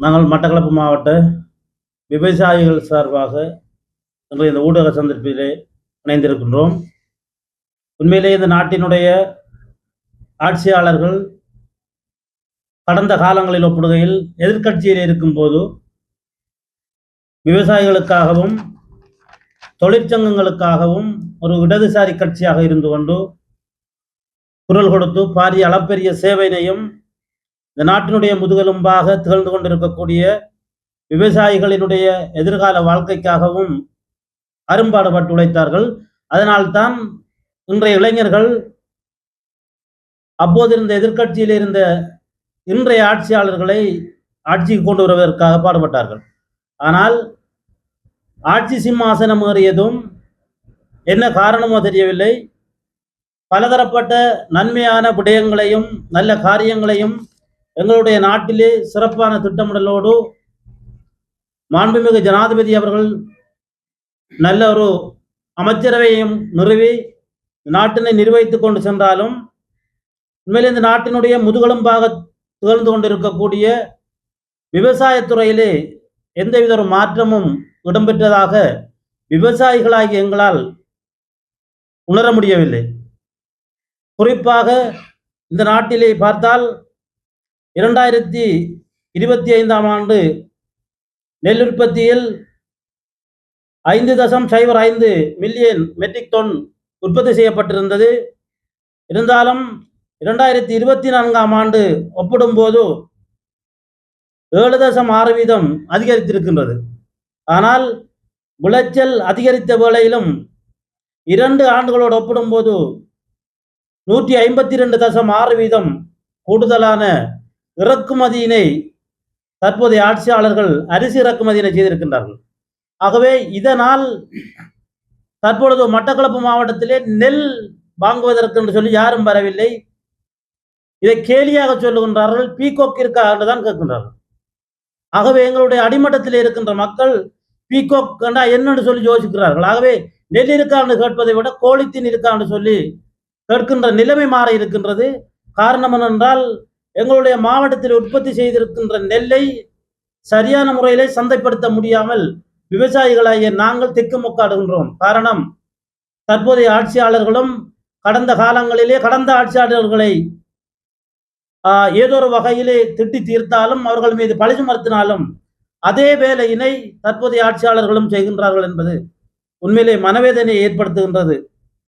நாங்கள் மட்டக்களப்பு மாவட்ட விவசாயிகள் சார்பாக இன்று இந்த ஊடக சந்திப்பிலே இணைந்திருக்கின்றோம். உண்மையிலே இந்த நாட்டினுடைய ஆட்சியாளர்கள் கடந்த காலங்களில் ஒப்பிடுகையில் எதிர்க்கட்சியில் இருக்கும்போது விவசாயிகளுக்காகவும் தொழிற்சங்கங்களுக்காகவும் ஒரு இடதுசாரி கட்சியாக இருந்து கொண்டு குரல் கொடுத்து பாரிய அளப்பெரிய சேவையினையும் இந்த நாட்டினுடைய முதுகெலும்பாக திகழ்ந்து கொண்டிருக்கக்கூடிய விவசாயிகளினுடைய எதிர்கால வாழ்க்கைக்காகவும் அரும்பாடுபட்டு உழைத்தார்கள். அதனால்தான் இன்றைய இளைஞர்கள் அப்போது இருந்த எதிர்க்கட்சியில் இருந்த இன்றைய ஆட்சியாளர்களை ஆட்சிக்கு கொண்டு வருவதற்காக பாடுபட்டார்கள். ஆனால் ஆட்சி சிம்மாசனம் ஏறியதும் என்ன காரணமோ தெரியவில்லை, பலதரப்பட்ட நன்மையான விடயங்களையும் நல்ல காரியங்களையும் எங்களுடைய நாட்டிலே சிறப்பான திட்டமிடலோடு மாண்புமிகு ஜனாதிபதி அவர்கள் நல்ல ஒரு அமைச்சரவையும் நிறுவி நாட்டினை நிர்வகித்துக் கொண்டு சென்றாலும் உண்மையிலே இந்த நாட்டினுடைய முதுகெலும்பாக திகழ்ந்து கொண்டிருக்கக்கூடிய விவசாயத்துறையிலே எந்தவித ஒரு மாற்றமும் இடம்பெற்றதாக விவசாயிகளாகிய எங்களால் உணர முடியவில்லை. குறிப்பாக இந்த நாட்டிலே பார்த்தால் 2025ஆம் ஆண்டு நெல் உற்பத்தியில் 5.05 மில்லியன் மெட்ரிக் டன் உற்பத்தி செய்யப்பட்டிருந்தது. இருந்தாலும் 2024ஆம் ஆண்டு ஒப்பிடும்போது 7.6% அதிகரித்திருக்கின்றது. ஆனால் விளைச்சல் அதிகரித்த வேளையிலும் 2 ஆண்டுகளோடு ஒப்பிடும்போது 152.6% கூடுதலான இறக்குமதியினை தற்போதைய ஆட்சியாளர்கள் அரிசி இறக்குமதியினை செய்திருக்கின்றார்கள். ஆகவே இதனால் தற்பொழுது மட்டக்களப்பு மாவட்டத்திலே நெல் வாங்குவதற்கு என்று சொல்லி யாரும் வரவில்லை. இதை கேலியாக சொல்லுகின்றார்கள். பீகோக் இருக்கா என்றுதான் கேட்கின்றார்கள். ஆகவே எங்களுடைய அடிமட்டத்தில் இருக்கின்ற மக்கள் பீகோக் கண்டா என்னென்று சொல்லி யோசிக்கிறார்கள். ஆகவே நெல் இருக்கா என்று கேட்பதை விட கோழித்தீன் இருக்கா என்று சொல்லி கேட்கின்ற நிலைமை மாற இருக்கின்றது. காரணம் என்னென்றால் எங்களுடைய மாவட்டத்தில் உற்பத்தி செய்திருக்கின்ற நெல்லை சரியான முறையிலே சந்தைப்படுத்த முடியாமல் விவசாயிகளாகிய நாங்கள் திக்குமுக்காடுகின்றோம். காரணம், தற்போதைய ஆட்சியாளர்களும் கடந்த காலங்களிலே கடந்த ஆட்சியாளர்களை ஏதோ ஒரு வகையிலே திட்டி தீர்த்தாலும் அவர்கள் மீது பழி சுமத்தினாலும் அதே வேலையினை தற்போதைய ஆட்சியாளர்களும் செய்கின்றார்கள் என்பது உண்மையிலே மனவேதனையை ஏற்படுத்துகின்றது.